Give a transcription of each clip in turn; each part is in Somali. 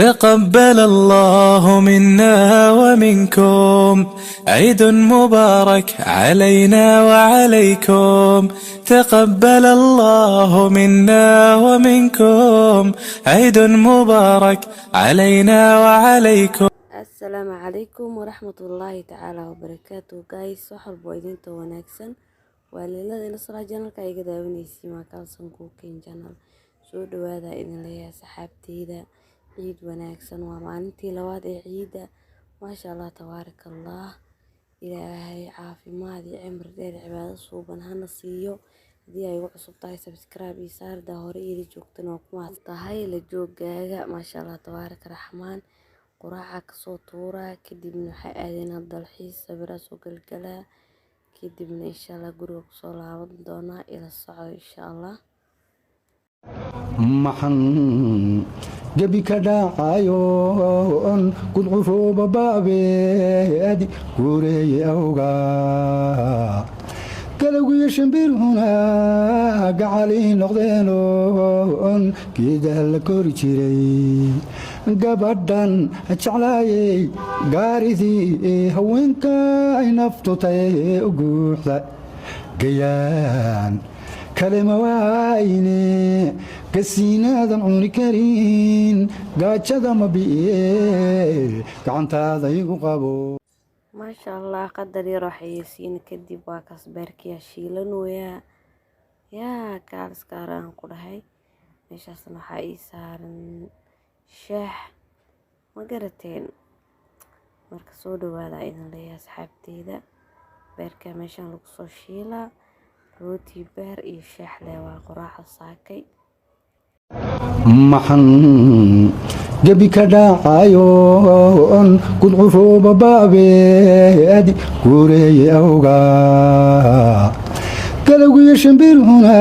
تقبل الله منا ومنكم عيد مبارك علينا وعليكم. تقبل الله منا ومنكم عيد مبارك علينا وعليكم. السلام عليكم ورحمة الله تعالى وبركاته. جايز وحل بويدين تواناكسن وليلة نصرة جنال كايقا داونيسي ما كالسن كوكين جنال سو دوادا إذن ليا سحابتي دا عيد وناكسن ومعنتي لواد عيدة ما شاء الله تبارك الله. إلهي عافي ماذي عمر دير عبادة صوبا هنصيو دي أيوة صبتاي سبسكرايب يسار دا هوري إلي جوكتن وكمات تهاي لجوك جاقا ما شاء الله تبارك الرحمن. quraaca kasoo tuura kadibna waxay aadeen dalxiis sawira soo galgala kadibna insha Allah guriga kusoo laaban doonaa ila soco insha Allah. maxan gabi ka dhacayo on gudcufooba baabeedi guureeye awga galowgiyo shimbirhuna gacalii noqdeeno on geedaha la kori jiray gabadhan jeclaayey gaaridii haweenka ay naftutay u guuxda gayaan kalema waayne kasiinaadan cuni karin gaajada ma bi'iye gacantaada igu qabo. maasha Allah qadar yar waxaysiin kadib waa kasbeerkiya shiilanooya yaa kaalskaaran ku dhahay meeshaasna waxaa ii saaran shaah ma garateen marka soo dhawaada idin leeyahay asxaabteyda. beerka meeshaan lagu soo shiilaa rooti beer iyo shaah leh waa quraaca saakay. maxan gabi ka dhacayo on gudcufooba baabeedi guureeye awga galowgiyo shimbirhuna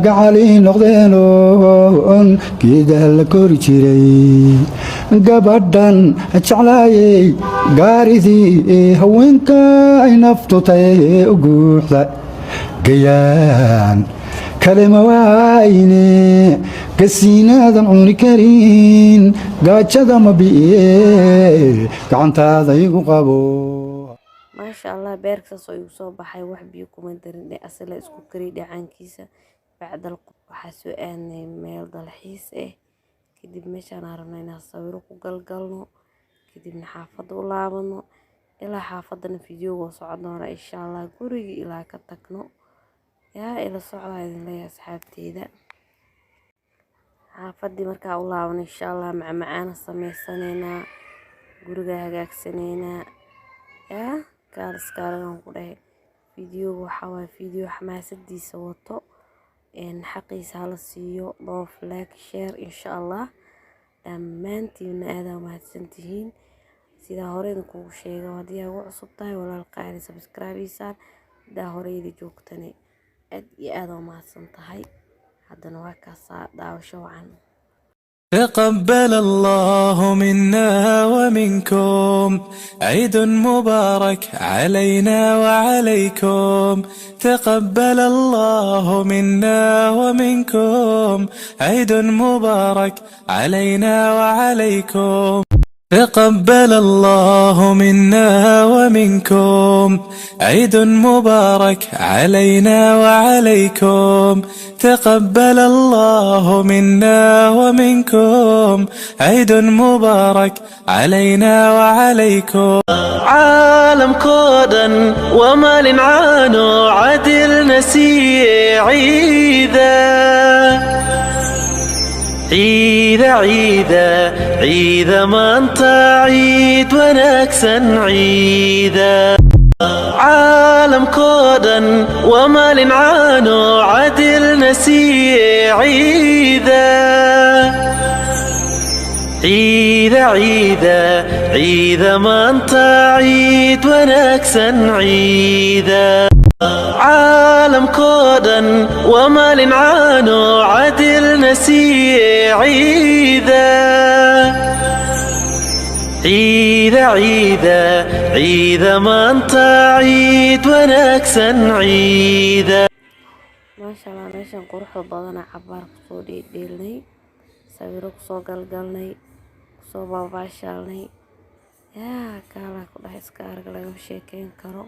gacalii noqdeeno on geedaha la kori jiray gabadhan jeclaayey gaaridii haweenka ay naftutay u guuxda gayaan kalema waayne kasiinaadan cuni karin gaajada ma bi'iye gacantaada igu qabo. maasha Allah beerkaas oo igu soo baxay wax biyo kuma darin asala isku kari dhacaankiisa bacdal waxaa soo aanay meel dalxiis kadib meeshaan rabnaa inaan sawiro ku galgalno kadibna xaafadda u laabano ilaa xaafadana fiidiyowga socon doona insha Allah guriga ilaa ka tagno yaa ila socdaa idin leeyahay asxaabteyda. xaafadii markaa u laabano insha Allah macmacaan samaysaneynaa guriga hagaagsaneynaa yaa kaalskaaran ku dhahay fiidiyowga waxaa waaye fiidiyo xamaasadiisa wato xaqiisa hala siiyo loof like share insha Allah dhammaantiina aad mahadsantihiin. sidaa hore idinkugu sheegay haddii aad ugu cusub tahay walaalkaaga subscribe isaar daa hore idin joogtane aad iyo aad u mahadsan tahay. haddana waa kaasaa daawasho wacan. تقبل الله منا ومنكم عيد مبارك علينا وعليكم. تقبل الله منا ومنكم عيد مبارك علينا وعليكم. تقبل الله منا ومنكم عيد مبارك علينا وعليكم. تقبل الله منا ومنكم عيد مبارك علينا وعليكم. عالم كودا ومال عانو عدل نسي عيدا عيدا عيدا عيدا ما انت عيد ونكسن عيدا عالم كودا ومال عانو عدل نسي عيدا عيدا عيدا عيدا ما انت عيد ونكسن عيدا عالم كودا ومال عانو عدل نسي عيدا عيدا عيدا عيدا ما انت عيد ونكسن عيدا. ما شاء الله meeshan quruxda badan cabaar kusoo dheelnay sawiro kusoo galgalnay kusoo baabaashaalnay yaa kaalaa ku dhahay iska arag lagama sheekeyn karo.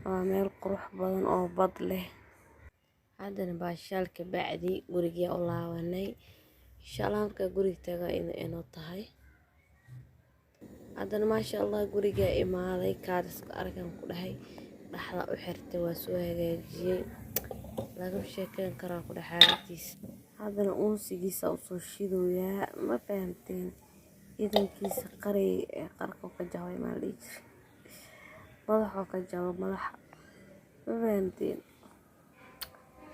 waa meel qurux badan oo bad leh. haddana baashaalka bacdi guriga u laabanay insha Allah markaa guriga tagaa inoo tahay. haddana maasha Allah guriga imaaday kaaliska argan ku dhahay dhaxda u xirtay waa soo hagaajiyay lagama sheekeyn karaa ku dhaxaatiis. haddana uunsigiisa u soo shidooyaa ma fahamteen idankiisa qaray ee qarka ka jabay ma la dhihi jiray madaxa ka jabay madaxa ma fahamteen.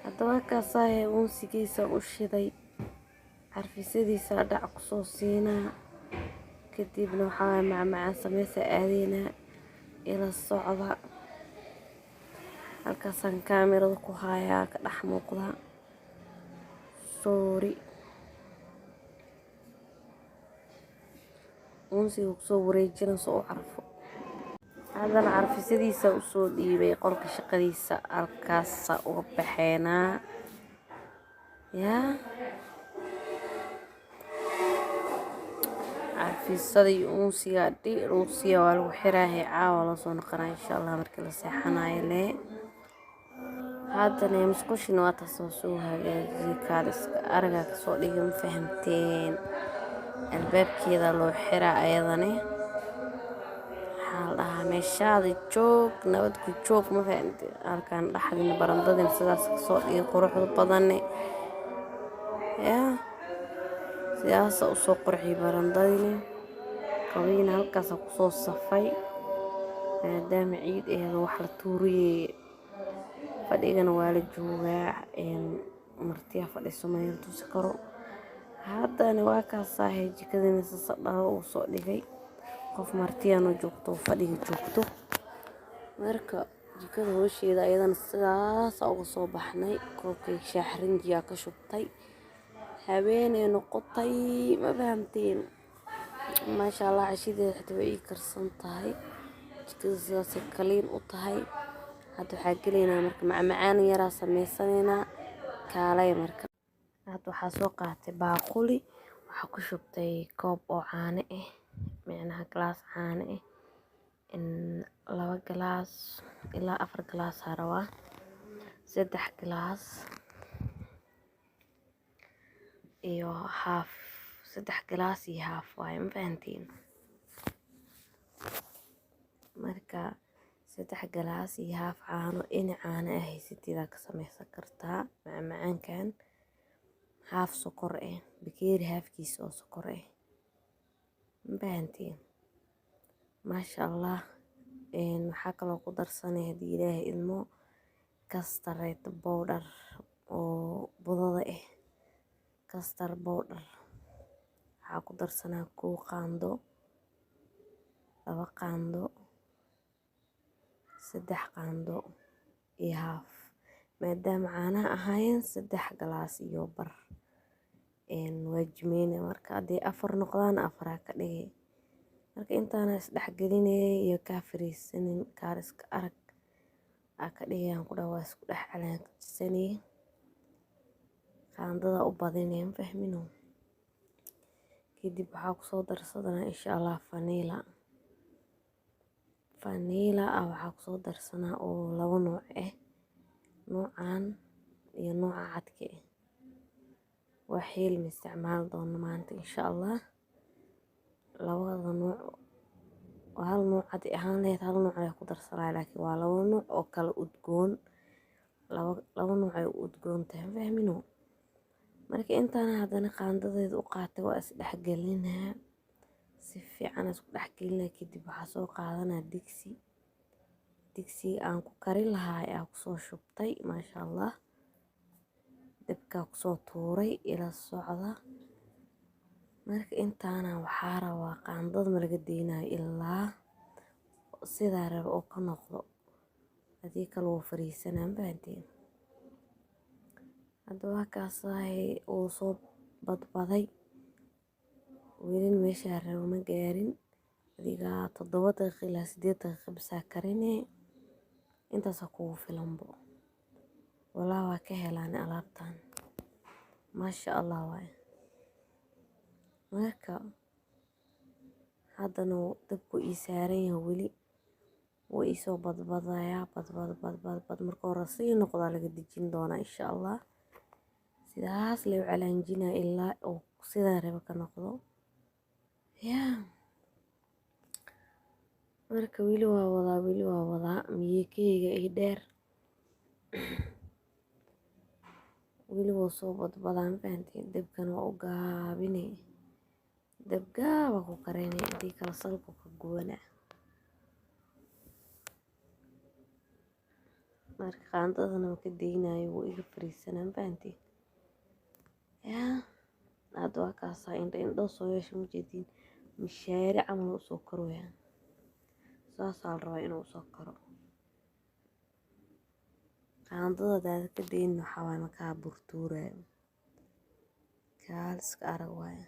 haddaba kaasahay uunsigiisa u shiday carfisadiisa dhac ku soo siinaa kadibna waxaa macmacaan sameysa aadeyna ila socda. halkaasaan kaamirada ku hayaa ka dhex muuqda sorry uunsiga kusoo wareejina soo u carfo. haddana carfisadiisa usoo dhiibay qolka shaqadiisa halkaasa uga baxeenaa yaa carfisadii uunsiga dhuusiya waa lagu xiraahay caawa la soo noqonaa insha Allah markii la seexanayo lee. haddana musqushina waa taasoo soo hagaajiyay kaaliska aragaa kasoo dhigay ma fahamteen albaabkeeda loo xiraa ayadane waxaa la dhahaa meeshaada joog nabad ku joog ma fahamteen. halkaan dhaxdina barandadina sidaas kasoo dhigay quruxda badane yaa sidaasa usoo qurxiyay barandadina qabiina halkaasa kusoo safay maadaama ciid eeda wax la tuuriyey fadhigana waa la joogaa martiya fadhiso ma tusi karo. haddana waa kaasahay jikadina sasadhaa uu soo dhigay qof martiyana joogto fadhiga joogto marka jikada hoosheeda ayadana sidaasa uga soo baxnay. koobkay shaax rinjiya ka shubtay habeenay noqotay ma fahamteen maasha Allah cashideeda xitaa way karsan tahay jikada sidaasay kaliin u tahay. hadda waxaa gelaynaa marka macmacaan yaraa samaysanayna kaalay marka. hadda waxaa soo qaatay baaquli waxaa ku shubtay koob oo caano ah micnaha galaas caano ah 2 galaas ilaa 4 galaas rabaa 3 galaas iyo haaf 3 galaas iyo haaf waaye ma fahantiin. marka 3 galaas iyo haaf caano caano ah haysatida ka samaysan kartaa macmacaankan. haaf sokor ah bakeeri haafkiisa oo sokor ah ma fahantiin maasha Allah. waxaa kaloo ku darsanay hadii Ilaahay ilmo kastareed powder oo budada ah kastar powder waxaa ku darsanaa 1 qaando 2 qaando 3 qaando iyo haaf maadaama caanaha ahaayeen 3 galaas iyo bar waajimeyna marka haddii 4 noqdaan 4 ka dhigay. marka intaana isdhexgelinayay iyo kaa fariisanin kaaliska arag ka dhigayaan ku dhawaa isku dhex calaansanay qaandada u badinay ma fahmino. kadib waxaa kusoo darsadana insha Allah vanilla waxaa kusoo darsanaa oo 2 nooc ah noocan iyo nooca cadka ah waa xiil ma isticmaal doona maanta insha Allah. labada nooc waa hal nooc cad ahaan leed hal nooc ay ku darsanaa laakiin waa 2 nooc oo kala udgoon 2 nooc ay udgoon tahay ma fahmino. marka intaana haddana qaandadeeda u qaatay waa isdhexgelinaa si fiican isku dhexgelinaa kadib waxaa soo qaadanaa digsi aan ku kari lahaa ayaa kusoo shubtay maasha Allah dabkaa kusoo tuuray ila socda. marka intaana waxaa rabaa qaandada ma laga deynayo ilaa sidaa raba oo ka noqdo hadii kale wuu fariisanaa ma fahanteen. hadda waa kaasahay uu soo badbaday weli meesha rabo ma gaarin adiga 7 daqiiqo ilaa 8 daqiiqo bisaa karinee intaasa kugu filanbo walaa waa ka helaan alaabtan maasha Allah waaye. marka haddana dabku ii saaran yahay weli wuu iisoo badbadayaa badbad marka hore sii noqdaa laga dejin doonaa insha allah. sidaas lay u calaanjinaa ilaa uu sidaa raba ka noqdo yaa. marka weli waa wadaa miyekeyga ii dheer weli wuu soo badbadaa ma fahanteen. dabkan waa u gaabinay dab gaaba ku kareynay haddii kala salku ka gubanaa. marka qaandadana ma ka daynayo wuu iga fariisanaa ma fahanteen yaa. hadda waa kaasaa indho soo yeesha ma jeedin mishaari camal u soo korwaya saasaa la rabaa inuu soo karo. qaandada daada ka dayn waxaa waay makaa burtuuraayo kaaliska arag waaye.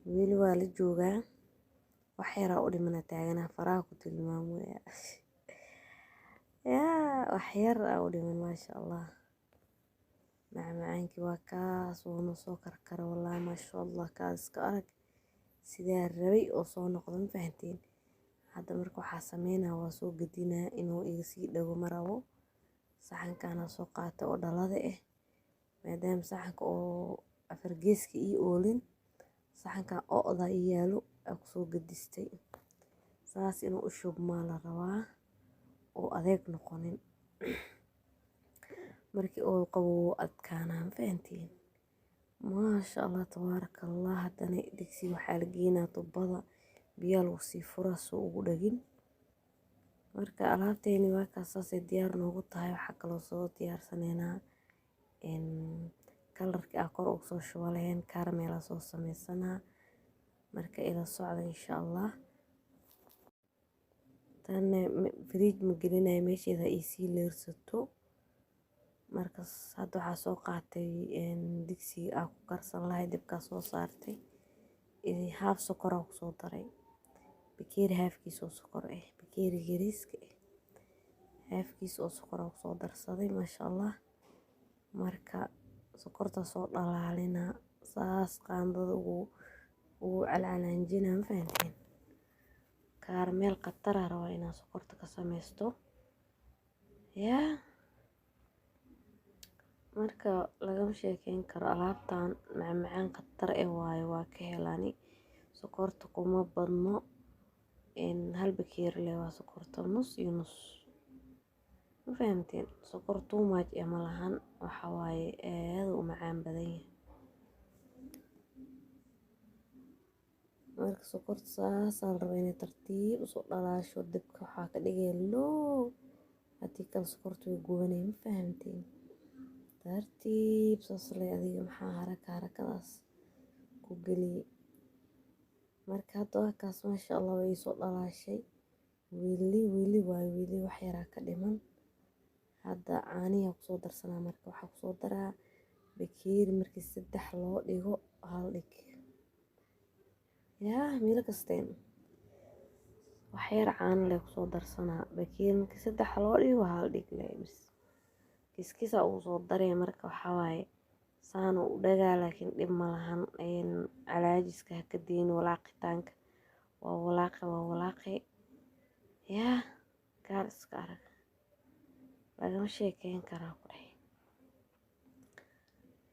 weli waa la joogaa wax yaraa u dhimana taaganaa faraha ku tilmaamoya yaa wax yar aa u dhiman maasha allah. macmacaankii waa kaas wuuna soo karkara wallaahi maasha allah kaaliska arag sidaa rabay oo soo noqda ma fahanteen. hadda marka waxaa sameynaa waa soo gadinaa inuu iga sii dhago ma rabo. saxankaana soo qaata oo dhalada ah maadaama saxanka oo afar geeska ii oolin saxankan oda ii yaalo aa kusoo gadistay saas inuu u shubmaa la rabaa oo adeeg noqonin. markii oo qabo adkaanaa ma fahanteen maasha allah tabaaraka allah. haddana digsi waxaa la geynaa tubada biyaa lagu sii furaa soo ugu dhagin. marka alaabteeni waa kaas saasay diyaar noogu tahay. waxaa kaloo soo diyaarsaneynaa kalarkii aa kor ugu soo shuba lahayn kaarameelaa soo sameysanaa marka ila socda insha allah. tanna fridge ma gelinayo meesheeda ay sii leersato. markaas hadda waxaa soo qaatay digsiga aa ku karsan lahay dabkaa soo saartay haaf sokoraa kusoo daray bakeeri haafkiis oo sokor ah bakeeri yariiska ah haafkiis oo sokoraa kusoo darsaday maasha allah. marka sokorta soo dhalaalina saas qaandada ugu calcalaanjina ma fahanteen. kaarameel qatara rabaa inaan sokorta ka sameysto yaa. marka lagama sheekeyn karo alaabtan macmacaan qatar waaye waa ka helani. sokorta kuma badno hal bakeeri leh waa sokorta nus iyo nus ma fahamteen. sokor too much ma lahan waxa waaye aad u macaan badan yahay. marka sokorta saasaa la rabaa inay tartiib usoo dhalaasho dabka waxaa ka dhigaya low haddii kale sokorta way gubanay ma fahamteen. tartiib saas leh adiga maxaa harakadaas ku geliyay. marka hadda waa kaas maasha allah way soo dhalaashay weli wax yaraa ka dhiman. hadda caaniyaa kusoo darsanaa marka waxaa kusoo daraa bakeeri markii 3 loo dhigo hal dhig yaa meel kasteen wax yar caano leh kusoo darsanaa bakeeri markii 3 loo dhigo hal dhig leh bis kiskisa uu soo daray. marka waxaa waaye saan u dhagaa laakiin dhib ma lahan calaajiska ha ka dayn walaaqitaanka waa walaaqe yaa gaar iska arag lagama sheekeyn karaa ku dhahay.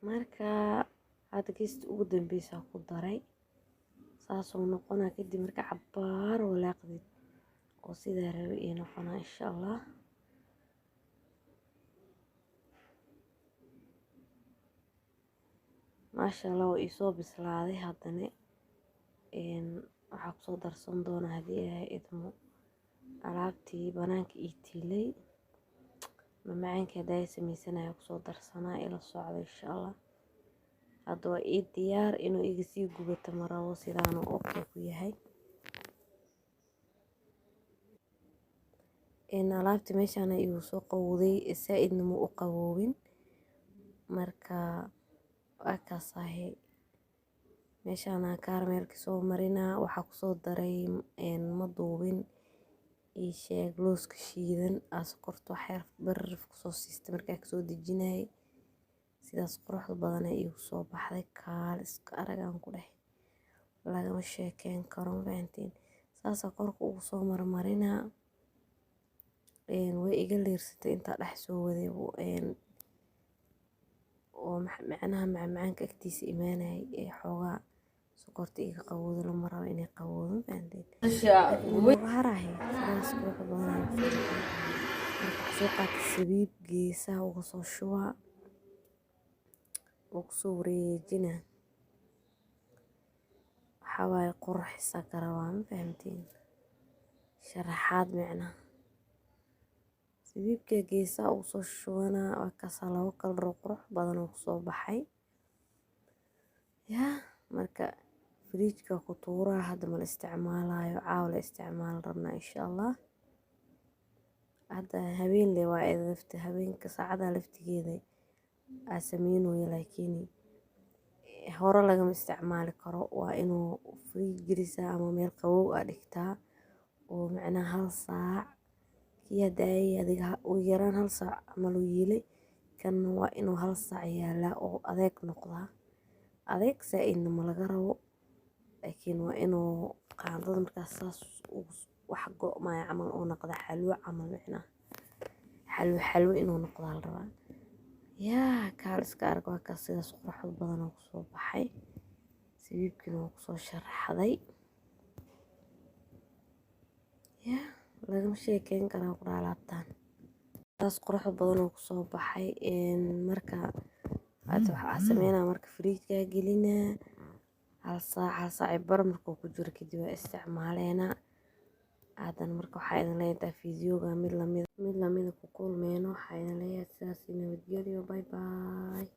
marka hadda geesta ugu dambeysaa ku daray saasoo noqonaa kadib marka cabaar walaaqdid oo sidaa rabay ii noqonaa insha allah. maasha allah waa iisoo bislaaday. haddana waxaa kusoo darsan doona haddii ilaahay idmo alaabtii banaanka ii tiilay macmacaankii haddaa sameysanayo kusoo darsanaa ila socda insha allah. hadda waa ii diyaar inuu iga sii gubato ma rabo sidaanu okay ku yahay. alaabtii meeshaana igu soo qawowday saa-idna ma u qawoowin marka waa kaas ahay. meeshaana kaarameelkii soo marinaa waxaa kusoo daray ma duubin ii sheeg looska shiidan aa sokorta wax yar baraf kusoo siistay markaa kasoo dejinayay sidaas quruxda badan ay igu soo baxday kaal iska aragaan ku dhex lagama sheekeyn karo fahantiin saasa korka ugu soo marmarinaa way iga leersatay intaa dhex soo waday oo macnaha macmacaanka agtiisa imaanayay ee xoogaa sokorta iga qabowdo lama rabo inay qabowdo fahantiin harahay sidaas quruxda badan ay kusoo baxday marka soo qaatay sabiib geesaha uga soo shubaa oo kusoo wareejina waxaa waaye qurxisa karawaa ma fahamtiin sharaxaad macnaha sabiibka geesaha ugu soo shubanaa waa kaasaa labo kalar qurux badan oo kusoo baxay yaa marka fridge-ka ku tuuraa hadda ma la isticmaalayo caawa la isticmaali rabnaa insha allah hadda habeen le waa lafta habeenka saacada laftigeeda aa sameynooyo laakiin hore lagama isticmaali karo waa inuu fridge gelisaa ama meel qabow aa dhigtaa oo macnaha hal saac kii hadaayay adiga ugu yaraan hal saac camal u yiilay kan waa inuu hal saac yaalaa oo adeeg noqdaa adeeg saa-idna ma laga rabo laakiin waa inuu qaandada markaas saas wax go-maya camal oo noqda xalwo camal macnaha xalwo inuu noqdaa la rabaa yaa kaal iska arag waa kaas sidaas quruxda badan oo kusoo baxay sabiibkiina waa kusoo sharaxday yaa lagama sheekeyn karaa ku dhaalaabtaan sidaas quruxda badan oo kusoo baxay marka hadda waxaa sameynaa marka fridge-kaa gelinaa hal saac bar markuu ku jiro kadib waa isticmaaleena haddana marka waxaa idin leeyahay fiidiyooga mid lamida ku kulmeyno waxaa idin leeyahay sidaas nabadgelyo bye bye